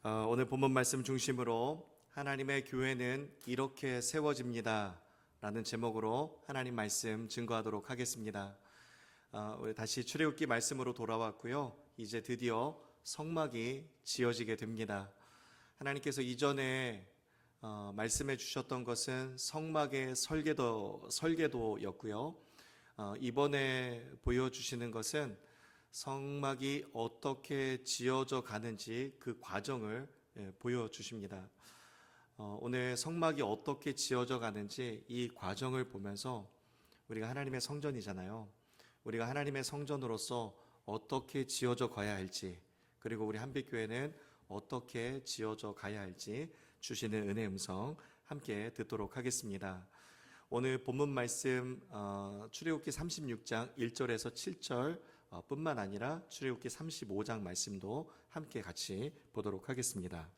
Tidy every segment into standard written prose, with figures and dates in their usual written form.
오늘 본문 말씀 중심으로 하나님의 교회는 이렇게 세워집니다 라는 제목으로 하나님 말씀 증거하도록 하겠습니다. 우리 다시 출애굽기 말씀으로 돌아왔고요. 이제 드디어 성막이 지어지게 됩니다. 하나님께서 이전에 말씀해 주셨던 것은 성막의 설계도였고요. 이번에 보여주시는 것은 성막이 어떻게 지어져 가는지 그 과정을 보여주십니다. 오늘 성막이 어떻게 지어져 가는지 이 과정을 보면서 우리가 하나님의 성전이잖아요. 우리가 하나님의 성전으로서 어떻게 지어져 가야 할지, 그리고 우리 한빛교회는 어떻게 지어져 가야 할지 주시는 은혜의 음성 함께 듣도록 하겠습니다. 오늘 본문 말씀 출애굽기 36장 1절에서 7절 뿐만 아니라 출애굽기 35장 말씀도 함께 같이 보도록 하겠습니다.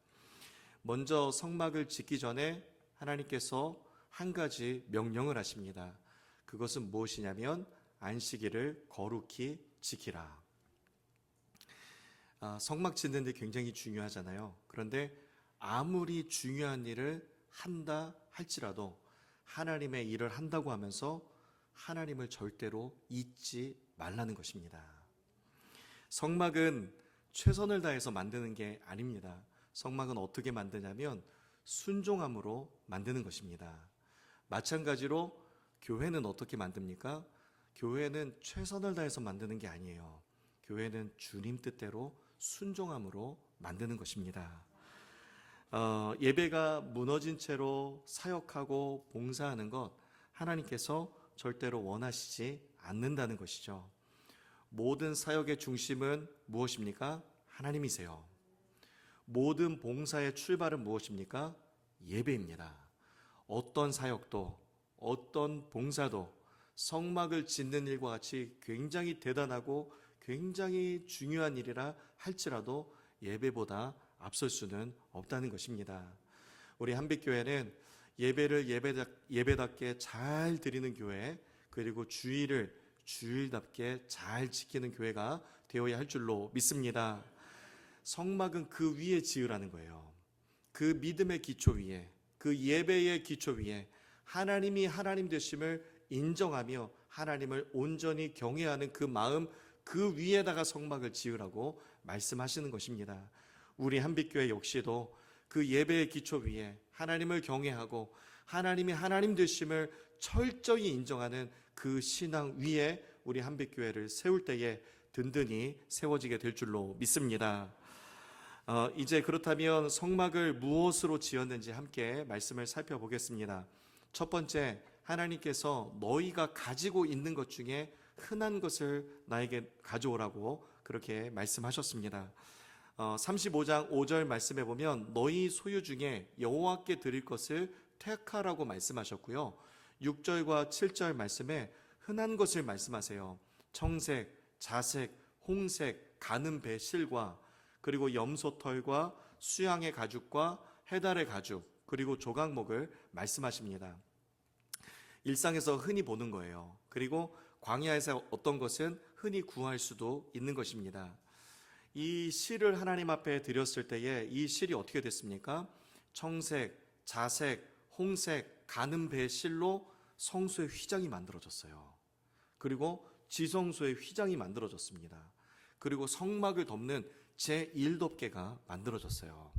먼저 성막을 짓기 전에 하나님께서 한 가지 명령을 하십니다. 그것은 무엇이냐면 안식일을 거룩히 지키라. 성막 짓는 데 굉장히 중요하잖아요. 그런데 아무리 중요한 일을 한다 할지라도 하나님의 일을 한다고 하면서 하나님을 절대로 잊지 말라는 것입니다. 성막은 최선을 다해서 만드는 게 아닙니다. 성막은 어떻게 만드냐면 순종함으로 만드는 것입니다. 마찬가지로 교회는 어떻게 만듭니까? 교회는 최선을 다해서 만드는 게 아니에요. 교회는 주님 뜻대로 순종함으로 만드는 것입니다. 예배가 무너진 채로 사역하고 봉사하는 것 하나님께서 절대로 원하시지 않는다는 것이죠. 모든 사역의 중심은 무엇입니까? 하나님이세요. 모든 봉사의 출발은 무엇입니까? 예배입니다. 어떤 사역도 어떤 봉사도 성막을 짓는 일과 같이 굉장히 대단하고 굉장히 중요한 일이라 할지라도 예배보다 앞설 수는 없다는 것입니다. 우리 한빛교회는 예배를 예배답게 잘 드리는 교회, 그리고 주일을 주일답게 잘 지키는 교회가 되어야 할 줄로 믿습니다. 성막은 그 위에 지으라는 거예요. 그 믿음의 기초 위에, 그 예배의 기초 위에 하나님이 하나님 되심을 인정하며 하나님을 온전히 경외하는 그 마음, 그 위에다가 성막을 지으라고 말씀하시는 것입니다. 우리 한빛교회 역시도 그 예배의 기초 위에 하나님을 경외하고 하나님이 하나님 되심을 철저히 인정하는 그 신앙 위에 우리 한빛교회를 세울 때에 든든히 세워지게 될 줄로 믿습니다. 이제 그렇다면 성막을 무엇으로 지었는지 함께 말씀을 살펴보겠습니다. 첫 번째, 하나님께서 너희가 가지고 있는 것 중에 흔한 것을 나에게 가져오라고 그렇게 말씀하셨습니다. 35장 5절 말씀해 보면 너희 소유 중에 여호와께 드릴 것을 택하라고 말씀하셨고요. 6절과 7절 말씀에 흔한 것을 말씀하세요. 청색, 자색, 홍색, 가는 배 실과, 그리고 염소털과 수양의 가죽과 해달의 가죽, 그리고 조각목을 말씀하십니다. 일상에서 흔히 보는 거예요. 그리고 광야에서 어떤 것은 흔히 구할 수도 있는 것입니다. 이 실을 하나님 앞에 드렸을 때에 이 실이 어떻게 됐습니까? 청색, 자색, 홍색, 가는 배 실로 성소의 휘장이 만들어졌어요. 그리고 지성소의 휘장이 만들어졌습니다. 그리고 성막을 덮는 제1덮개가 만들어졌어요.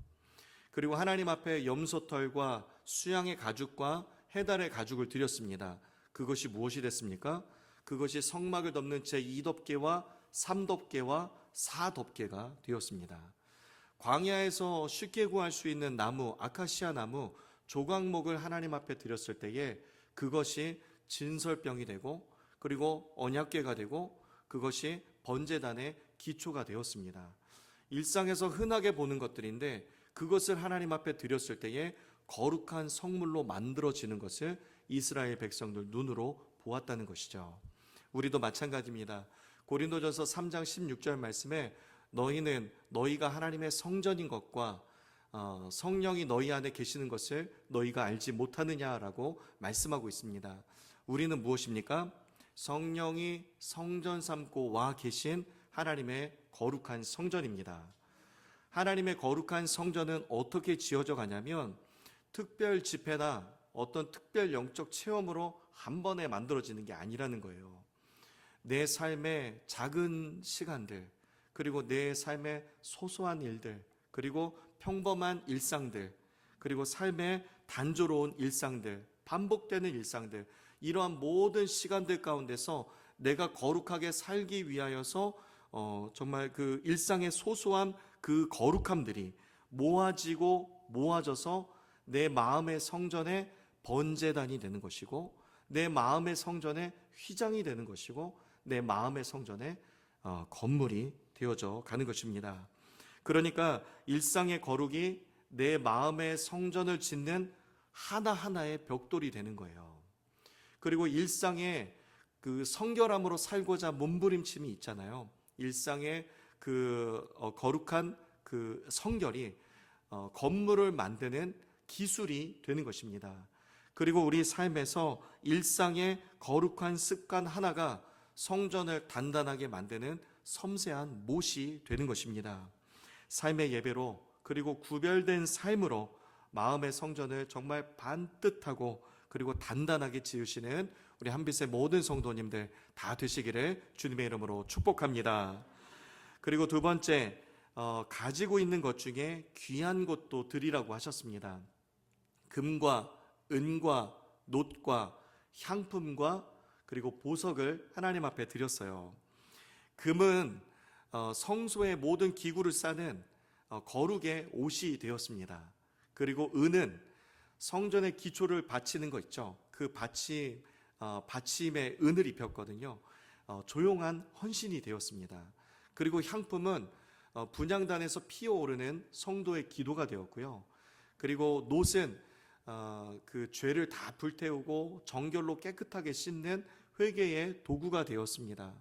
그리고 하나님 앞에 염소털과 수양의 가죽과 해달의 가죽을 드렸습니다. 그것이 무엇이 됐습니까? 그것이 성막을 덮는 제2덮개와 3덮개와 4덮개가 되었습니다. 광야에서 쉽게 구할 수 있는 나무, 아카시아 나무, 조각목을 하나님 앞에 드렸을 때에 그것이 진설병이 되고, 그리고 언약궤가 되고, 그것이 번제단의 기초가 되었습니다. 일상에서 흔하게 보는 것들인데 그것을 하나님 앞에 드렸을 때에 거룩한 성물로 만들어지는 것을 이스라엘 백성들 눈으로 보았다는 것이죠. 우리도 마찬가지입니다. 고린도전서 3장 16절 말씀에 너희는 너희가 하나님의 성전인 것과 성령이 너희 안에 계시는 것을 너희가 알지 못하느냐라고 말씀하고 있습니다. 우리는 무엇입니까? 성령이 성전 삼고 와 계신 하나님의 거룩한 성전입니다. 하나님의 거룩한 성전은 어떻게 지어져 가냐면 특별 집회나 어떤 특별 영적 체험으로 한 번에 만들어지는 게 아니라는 거예요. 내 삶의 작은 시간들, 그리고 내 삶의 소소한 일들, 그리고 평범한 일상들, 그리고 삶의 단조로운 일상들, 반복되는 일상들, 이러한 모든 시간들 가운데서 내가 거룩하게 살기 위하여서 정말 그 일상의 소소한 그 거룩함들이 모아지고 모아져서 내 마음의 성전의 번제단이 되는 것이고, 내 마음의 성전의 휘장이 되는 것이고, 내 마음의 성전의 건물이 되어져 가는 것입니다. 그러니까 일상의 거룩이 내 마음의 성전을 짓는 하나하나의 벽돌이 되는 거예요. 그리고 일상의 그 성결함으로 살고자 몸부림침이 있잖아요. 일상의 그 거룩한 그 성결이 건물을 만드는 기술이 되는 것입니다. 그리고 우리 삶에서 일상의 거룩한 습관 하나가 성전을 단단하게 만드는 섬세한 못이 되는 것입니다. 삶의 예배로, 그리고 구별된 삶으로 마음의 성전을 정말 반듯하고 그리고 단단하게 지으시는 우리 한빛의 모든 성도님들 다 되시기를 주님의 이름으로 축복합니다. 그리고 두 번째, 가지고 있는 것 중에 귀한 것도 드리라고 하셨습니다. 금과 은과 놋과 향품과 그리고 보석을 하나님 앞에 드렸어요. 금은 성소의 모든 기구를 싸는 거룩의 옷이 되었습니다. 그리고 은은 성전의 기초를 받치는 거 있죠. 그 받침에 은을 입혔거든요. 조용한 헌신이 되었습니다. 그리고 향품은 분향단에서 피어오르는 성도의 기도가 되었고요. 그리고 놋은 그 죄를 다 불태우고 정결로 깨끗하게 씻는 회개의 도구가 되었습니다.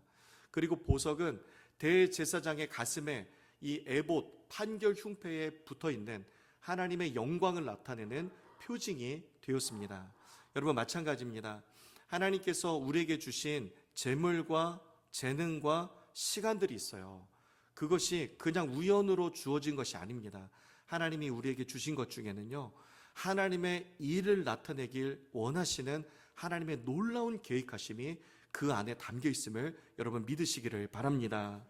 그리고 보석은 대제사장의 가슴에 이 에봇 판결 흉패에 붙어 있는 하나님의 영광을 나타내는 표징이 되었습니다. 여러분, 마찬가지입니다. 하나님께서 우리에게 주신 재물과 재능과 시간들이 있어요. 그것이 그냥 우연으로 주어진 것이 아닙니다. 하나님이 우리에게 주신 것 중에는요, 하나님의 일을 나타내길 원하시는 하나님의 놀라운 계획하심이 그 안에 담겨 있음을 여러분 믿으시기를 바랍니다.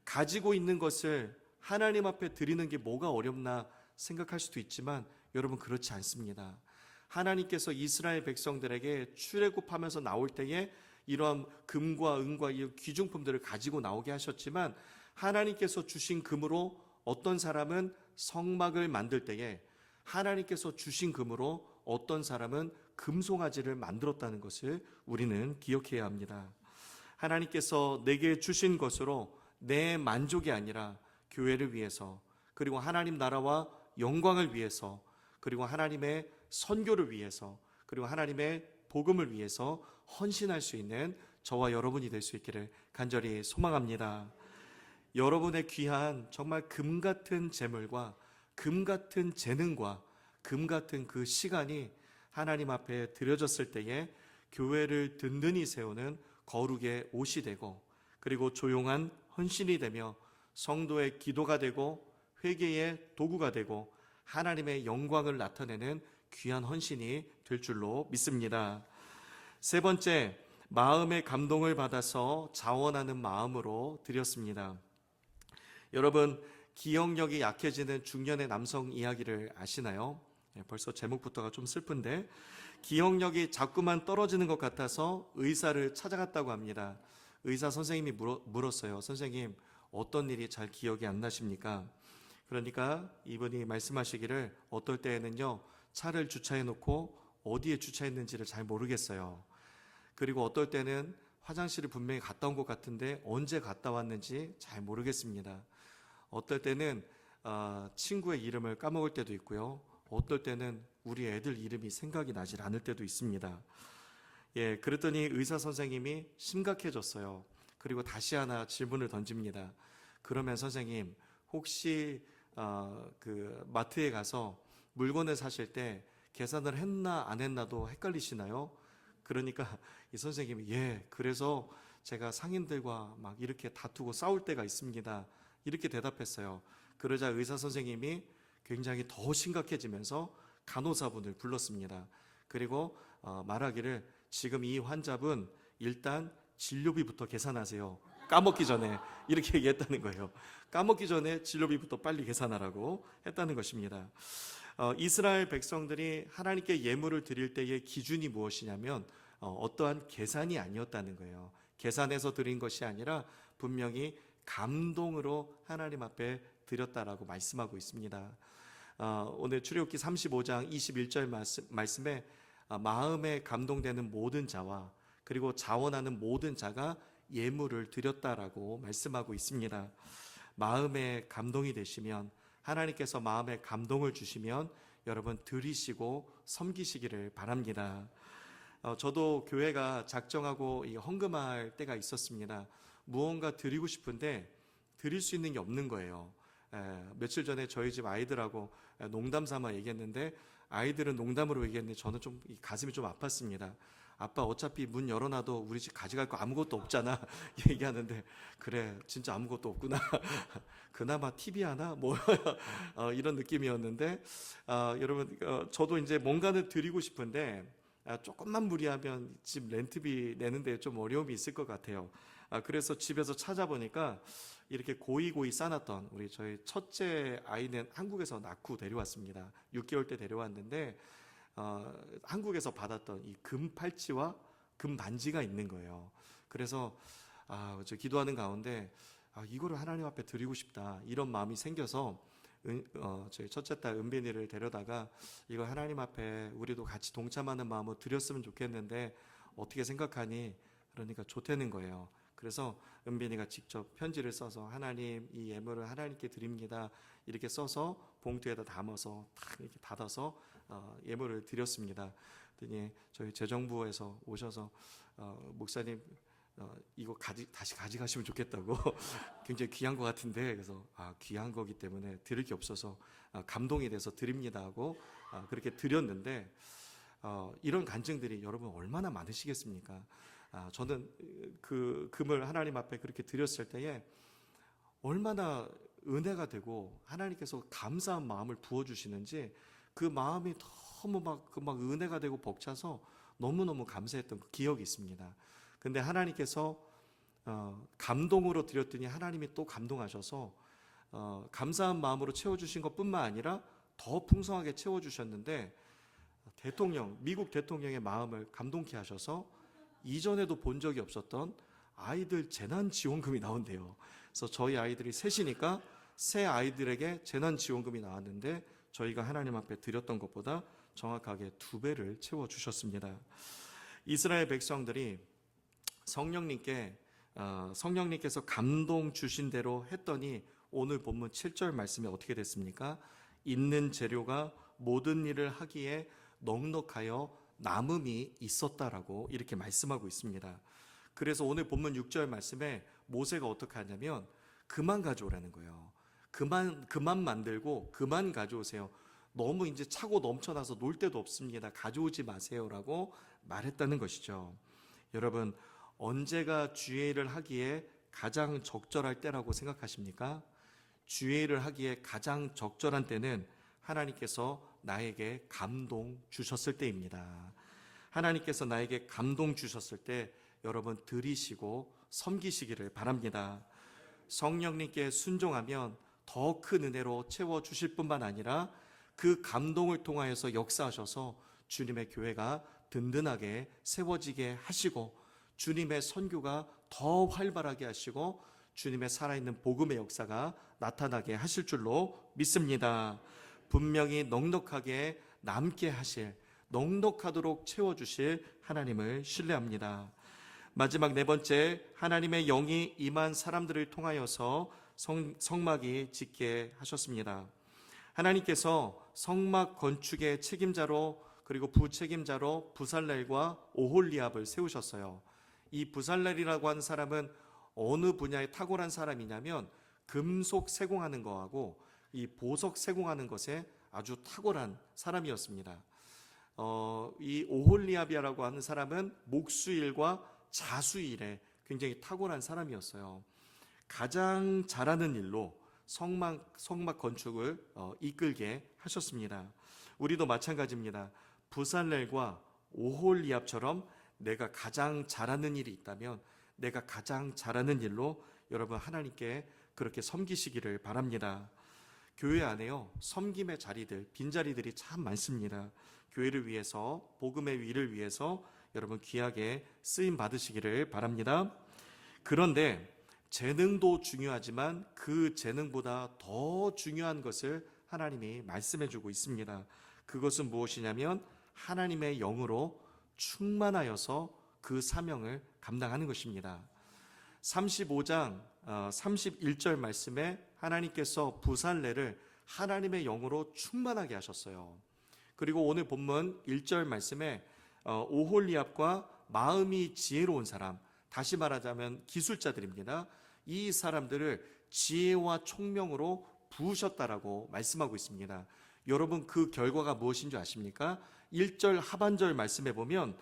가지고 있는 것을 하나님 앞에 드리는 게 뭐가 어렵나 생각할 수도 있지만 여러분, 그렇지 않습니다. 하나님께서 이스라엘 백성들에게 출애굽하면서 나올 때에 이러한 금과 은과 이 귀중품들을 가지고 나오게 하셨지만, 하나님께서 주신 금으로 어떤 사람은 성막을 만들 때에 하나님께서 주신 금으로 어떤 사람은 금송아지를 만들었다는 것을 우리는 기억해야 합니다. 하나님께서 내게 주신 것으로 내 만족이 아니라 교회를 위해서, 그리고 하나님 나라와 영광을 위해서, 그리고 하나님의 선교를 위해서, 그리고 하나님의 복음을 위해서 헌신할 수 있는 저와 여러분이 될 수 있기를 간절히 소망합니다. 여러분의 귀한 정말 금 같은 재물과 금 같은 재능과 금 같은 그 시간이 하나님 앞에 드려졌을 때에 교회를 든든히 세우는 거룩의 옷이 되고, 그리고 조용한 헌신이 되며 성도의 기도가 되고 회개의 도구가 되고 하나님의 영광을 나타내는 귀한 헌신이 될 줄로 믿습니다. 세 번째, 마음의 감동을 받아서 자원하는 마음으로 드렸습니다. 여러분, 기억력이 약해지는 중년의 남성 이야기를 아시나요? 벌써 제목부터가 좀 슬픈데, 기억력이 자꾸만 떨어지는 것 같아서 의사를 찾아갔다고 합니다. 의사 선생님이 물었어요. 선생님, 어떤 일이 잘 기억이 안 나십니까? 그러니까 이분이 말씀하시기를, 어떨 때에는요, 차를 주차해 놓고 어디에 주차했는지를 잘 모르겠어요. 그리고 어떨 때는 화장실을 분명히 갔다 온 것 같은데 언제 갔다 왔는지 잘 모르겠습니다. 어떨 때는 친구의 이름을 까먹을 때도 있고요. 어떨 때는 우리 애들 이름이 생각이 나질 않을 때도 있습니다. 그랬더니 의사 선생님이 심각해졌어요. 그리고 다시 하나 질문을 던집니다. 그러면 선생님, 혹시 그 마트에 가서 물건을 사실 때 계산을 했나 안 했나도 헷갈리시나요? 그러니까 이 선생님이 그래서 제가 상인들과 막 이렇게 다투고 싸울 때가 있습니다. 이렇게 대답했어요. 그러자 의사 선생님이 굉장히 더 심각해지면서 간호사분을 불렀습니다. 그리고 말하기를 지금 이 환자분 일단 진료비부터 계산하세요. 까먹기 전에 이렇게 얘기했다는 거예요. 까먹기 전에 진료비부터 빨리 계산하라고 했다는 것입니다. 이스라엘 백성들이 하나님께 예물을 드릴 때의 기준이 무엇이냐면 어떠한 계산이 아니었다는 거예요. 계산해서 드린 것이 아니라 분명히 감동으로 하나님 앞에 드렸다라고 말씀하고 있습니다. 오늘 출애굽기 35장 21절 말씀에 마음에 감동되는 모든 자와 그리고 자원하는 모든 자가 예물을 드렸다라고 말씀하고 있습니다. 마음에 감동이 되시면, 하나님께서 마음에 감동을 주시면 여러분 드리시고 섬기시기를 바랍니다. 저도 교회가 작정하고 헌금할 때가 있었습니다. 무언가 드리고 싶은데 드릴 수 있는 게 없는 거예요. 며칠 전에 저희 집 아이들하고 농담 삼아 얘기했는데, 아이들은 농담으로 얘기했는데 저는 좀 가슴이 좀 아팠습니다. 아빠 어차피 문 열어놔도 우리 집 가져갈 거 아무것도 없잖아 얘기하는데, 그래 진짜 아무것도 없구나 그나마 TV 하나 뭐 이런 느낌이었는데, 여러분 저도 이제 뭔가는 드리고 싶은데 조금만 무리하면 집 렌트비 내는데 좀 어려움이 있을 것 같아요. 그래서 집에서 찾아보니까 이렇게 고이고이 싸놨던 우리 저희 첫째 아이는 한국에서 낳고 데려왔습니다. 6개월 때 데려왔는데 한국에서 받았던 이 금 팔찌와 금 반지가 있는 거예요. 그래서 저 기도하는 가운데 이거를 하나님 앞에 드리고 싶다 이런 마음이 생겨서 저희 첫째 딸 은빈이를 데려다가 이거 하나님 앞에 우리도 같이 동참하는 마음으로 드렸으면 좋겠는데 어떻게 생각하니? 그러니까 좋다는 거예요. 그래서 은빈이가 직접 편지를 써서 하나님 이 예물을 하나님께 드립니다 이렇게 써서 봉투에다 담아서 딱 이렇게 닫아서 예물을 드렸습니다. 그랬더니 저희 재정부에서 오셔서 목사님 이거 다시 가져가시면 좋겠다고 굉장히 귀한 것 같은데, 그래서 귀한 거기 때문에 드릴 게 없어서 감동이 돼서 드립니다 하고 그렇게 드렸는데, 이런 간증들이 여러분 얼마나 많으시겠습니까? 저는 그 금을 하나님 앞에 그렇게 드렸을 때에 얼마나 은혜가 되고 하나님께서 감사한 마음을 부어주시는지 그 마음이 너무 막 은혜가 되고 벅차서 너무너무 감사했던 그 기억이 있습니다. 근데 하나님께서 감동으로 드렸더니 하나님이 또 감동하셔서 감사한 마음으로 채워주신 것뿐만 아니라 더 풍성하게 채워주셨는데, 미국 대통령의 마음을 감동케 하셔서 이전에도 본 적이 없었던 아이들 재난지원금이 나온대요. 그래서 저희 아이들이 셋이니까 새 아이들에게 재난지원금이 나왔는데 저희가 하나님 앞에 드렸던 것보다 정확하게 2배를 채워주셨습니다. 이스라엘 백성들이 성령님께서 감동 주신 대로 했더니 오늘 본문 7절 말씀이 어떻게 됐습니까? 있는 재료가 모든 일을 하기에 넉넉하여 남음이 있었다라고 이렇게 말씀하고 있습니다. 그래서 오늘 본문 6절 말씀에 모세가 어떻게 하냐면 그만 가져오라는 거예요. 그만 만들고 그만 가져오세요. 너무 이제 차고 넘쳐나서 놀 데도 없습니다. 가져오지 마세요라고 말했다는 것이죠. 여러분, 언제가 주의 일을 하기에 가장 적절할 때라고 생각하십니까? 주의 일을 하기에 가장 적절한 때는 하나님께서 나에게 감동 주셨을 때입니다. 하나님께서 나에게 감동 주셨을 때 여러분 드리시고 섬기시기를 바랍니다. 성령님께 순종하면 더 큰 은혜로 채워주실 뿐만 아니라 그 감동을 통하여서 역사하셔서 주님의 교회가 든든하게 세워지게 하시고 주님의 선교가 더 활발하게 하시고 주님의 살아있는 복음의 역사가 나타나게 하실 줄로 믿습니다. 분명히 넉넉하게 남게 하실, 넉넉하도록 채워주실 하나님을 신뢰합니다. 마지막 4번째, 하나님의 영이 임한 사람들을 통하여서 성막이 짓게 하셨습니다. 하나님께서 성막 건축의 책임자로 그리고 부책임자로 부살렐과 오홀리압을 세우셨어요. 이 부살렐이라고 하는 사람은 어느 분야에 탁월한 사람이냐면 금속 세공하는 거하고 이 보석 세공하는 것에 아주 탁월한 사람이었습니다. 이 오홀리압이라고 하는 사람은 목수일과 자수일에 굉장히 탁월한 사람이었어요. 가장 잘하는 일로 성막 건축을 이끌게 하셨습니다. 우리도 마찬가지입니다. 부살렐과 오홀리압처럼 내가 가장 잘하는 일이 있다면 내가 가장 잘하는 일로 여러분 하나님께 그렇게 섬기시기를 바랍니다. 교회 안에요, 섬김의 자리들, 빈자리들이 참 많습니다. 교회를 위해서, 복음의 위를 위해서 여러분 귀하게 쓰임 받으시기를 바랍니다. 그런데 재능도 중요하지만 그 재능보다 더 중요한 것을 하나님이 말씀해 주고 있습니다. 그것은 무엇이냐면 하나님의 영으로 충만하여서 그 사명을 감당하는 것입니다. 35장 31절 말씀에 하나님께서 부살렐을 하나님의 영으로 충만하게 하셨어요. 그리고 오늘 본문 1절 말씀에 오홀리압과 마음이 지혜로운 사람, 다시 말하자면 기술자들입니다. 이 사람들을 지혜와 총명으로 부으셨다라고 말씀하고 있습니다. 여러분 그 결과가 무엇인 줄 아십니까? 1절 하반절 말씀에 보면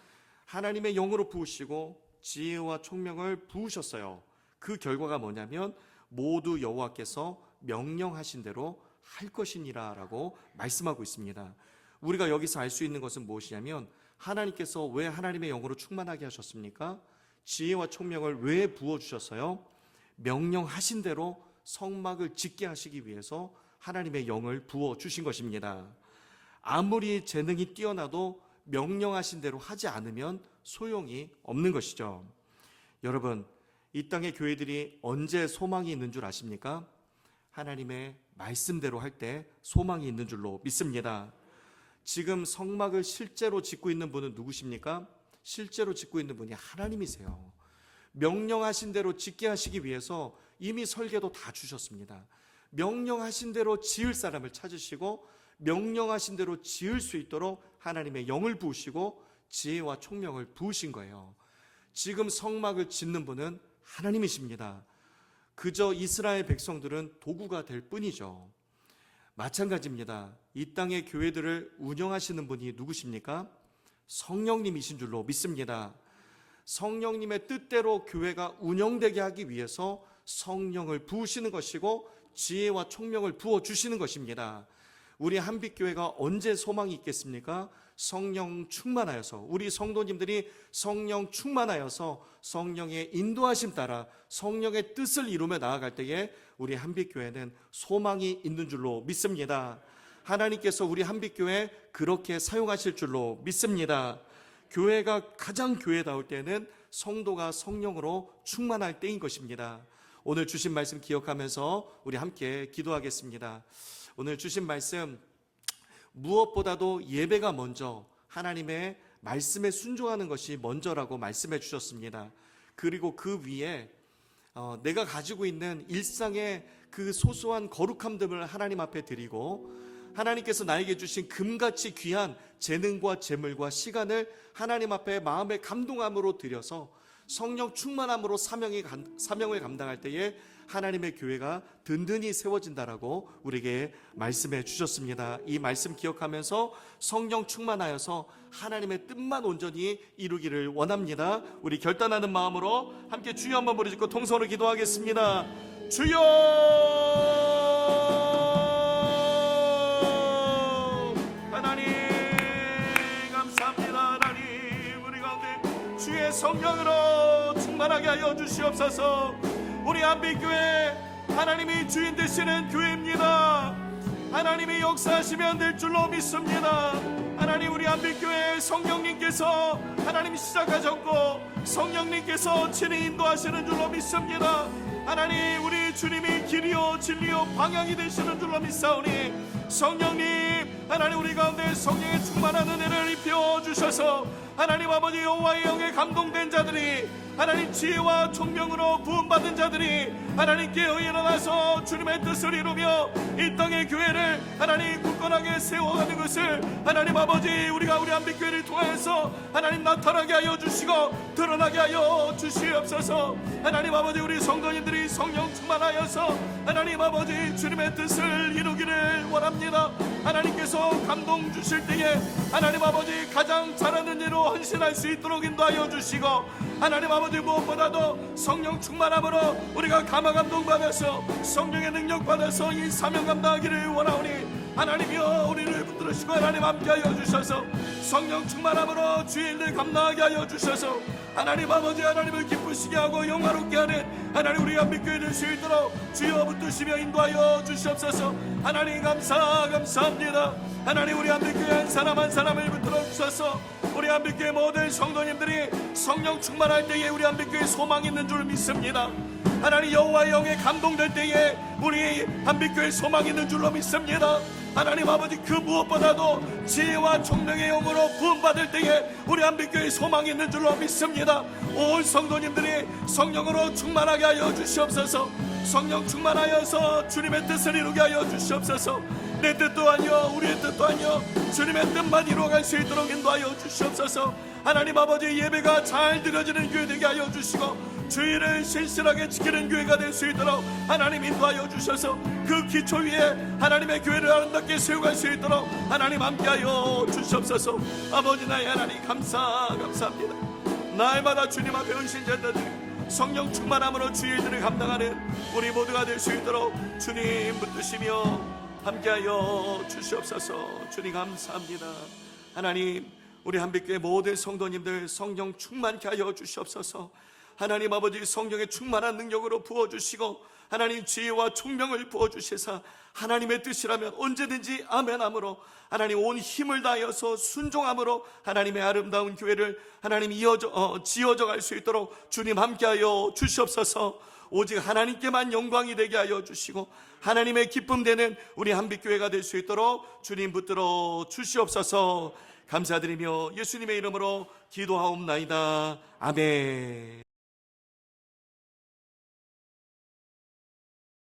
하나님의 영으로 부으시고 지혜와 총명을 부으셨어요. 그 결과가 뭐냐면 모두 여호와께서 명령하신 대로 할 것이니라 라고 말씀하고 있습니다. 우리가 여기서 알 수 있는 것은 무엇이냐면 하나님께서 왜 하나님의 영으로 충만하게 하셨습니까? 지혜와 총명을 왜 부어주셨어요? 명령하신 대로 성막을 짓게 하시기 위해서 하나님의 영을 부어주신 것입니다. 아무리 재능이 뛰어나도 명령하신 대로 하지 않으면 소용이 없는 것이죠. 여러분, 이 땅의 교회들이 언제 소망이 있는 줄 아십니까? 하나님의 말씀대로 할 때 소망이 있는 줄로 믿습니다. 지금 성막을 실제로 짓고 있는 분은 누구십니까? 실제로 짓고 있는 분이 하나님이세요. 명령하신 대로 짓게 하시기 위해서 이미 설계도 다 주셨습니다. 명령하신 대로 지을 사람을 찾으시고 명령하신 대로 지을 수 있도록 하나님의 영을 부으시고 지혜와 총명을 부으신 거예요. 지금 성막을 짓는 분은 하나님이십니다. 그저 이스라엘 백성들은 도구가 될 뿐이죠. 마찬가지입니다. 이 땅의 교회들을 운영하시는 분이 누구십니까? 성령님이신 줄로 믿습니다. 성령님의 뜻대로 교회가 운영되게 하기 위해서 성령을 부으시는 것이고 지혜와 총명을 부어주시는 것입니다. 우리 한빛교회가 언제 소망이 있겠습니까? 성령 충만하여서, 우리 성도님들이 성령 충만하여서 성령의 인도하심 따라 성령의 뜻을 이루며 나아갈 때에 우리 한빛교회는 소망이 있는 줄로 믿습니다. 하나님께서 우리 한빛교회 그렇게 사용하실 줄로 믿습니다. 교회가 가장 교회다울 때는 성도가 성령으로 충만할 때인 것입니다. 오늘 주신 말씀 기억하면서 우리 함께 기도하겠습니다. 오늘 주신 말씀, 무엇보다도 예배가 먼저, 하나님의 말씀에 순종하는 것이 먼저라고 말씀해 주셨습니다. 그리고 그 위에 내가 가지고 있는 일상의 그 소소한 거룩함들을 하나님 앞에 드리고 하나님께서 나에게 주신 금같이 귀한 재능과 재물과 시간을 하나님 앞에 마음의 감동함으로 드려서 성령 충만함으로 사명을 감당할 때에 하나님의 교회가 든든히 세워진다라고 우리에게 말씀해 주셨습니다. 이 말씀 기억하면서 성령 충만하여서 하나님의 뜻만 온전히 이루기를 원합니다. 우리 결단하는 마음으로 함께 주여 한번 부르짖고 통성으로 기도하겠습니다. 주여, 하나님 감사합니다. 하나님 우리 가운데 주의 성령으로 충만하게 하여 주시옵소서. 우리 한빛교회 하나님이 주인 되시는 교회입니다. 하나님이 역사하시면 될 줄로 믿습니다. 하나님 우리 한빛교회 성령님께서 하나님 시작하셨고 성령님께서 친히 인도하시는 줄로 믿습니다. 하나님 우리 주님이 길이요 진리요 방향이 되시는 줄로 믿사오니 성령님 하나님 우리 가운데 성령의 충만한 은혜를 입혀 주셔서 하나님 아버지 여호와의 영에 감동된 자들이 하나님 지혜와 총명으로 부음받은 자들이 하나님께 일어나서 주님의 뜻을 이루며 이 땅의 교회를 하나님 굳건하게 세워가는 것을 하나님 아버지 우리가 우리 한빛교회를 통해서 하나님 나타나게 하여 주시고 드러나게 하여 주시옵소서. 하나님 아버지 우리 성도님들이 성령 충만하여서 하나님 아버지 주님의 뜻을 이루기를 원합니다. 하나님께서 감동 주실 때에 하나님 아버지 가장 잘하는 일로 헌신할 수 있도록 인도하여 주시고 하나님 아버지 아버지 무엇보다도 성령 충만함으로 우리가 감화 감동받아서 성령의 능력 받아서 이 사명 감당하기를 원하오니 하나님이여 우리를 붙들으시고 하나님 함께하여 주셔서 성령 충만함으로 주의 일을 감당하게 하여 주셔서 하나님 아버지 하나님을 기쁘시게 하고 영화롭게 하는 하나님 우리 한빛교회 될 수 있도록 주여 붙드시며 인도하여 주시옵소서. 하나님 감사합니다. 하나님 우리 한빛교회 한 사람 한 사람을 붙들어 주셔서 우리 한빛교회 모든 성도님들이 성령 충만할 때에 우리 한빛교회 소망이 있는 줄 믿습니다. 하나님 여호와의 영에 감동될 때에 우리 한빛교회 소망이 있는 줄로 믿습니다. 하나님 아버지 그 무엇보다도 지혜와 총명의 영으로 구원받을 때에 우리 한빛교회 소망이 있는 줄로 믿습니다. 온 성도님들이 성령으로 충만하게 하여 주시옵소서. 성령 충만하여서 주님의 뜻을 이루게 하여 주시옵소서. 내 뜻도 아니여 우리의 뜻도 아니여 주님의 뜻만 이루어갈 수 있도록 인도하여 주시옵소서. 하나님 아버지 예배가 잘 드려지는 교회 되게 하여 주시고 주의를 신실하게 지키는 교회가 될 수 있도록 하나님 인도하여 주셔서 그 기초 위에 하나님의 교회를 아름답게 세워갈 수 있도록 하나님 함께하여 주시옵소서. 아버지 나의 하나님 감사합니다. 날마다 주님 앞에 은신자들이 성령 충만함으로 주의 일들을 감당하는 우리 모두가 될 수 있도록 주님 붙드시며 함께하여 주시옵소서. 주님 감사합니다. 하나님 우리 한빛교회 모든 성도님들 성령 충만케 하여 주시옵소서. 하나님 아버지 성령의 충만한 능력으로 부어주시고 하나님 지혜와 총명을 부어주시사 하나님의 뜻이라면 언제든지 아멘함으로 하나님 온 힘을 다하여서 순종함으로 하나님의 아름다운 교회를 하나님 지어져 갈 수 있도록 주님 함께하여 주시옵소서. 오직 하나님께만 영광이 되게 하여 주시고 하나님의 기쁨 되는 우리 한빛교회가 될 수 있도록 주님 붙들어 주시옵소서. 감사드리며 예수님의 이름으로 기도하옵나이다. 아멘.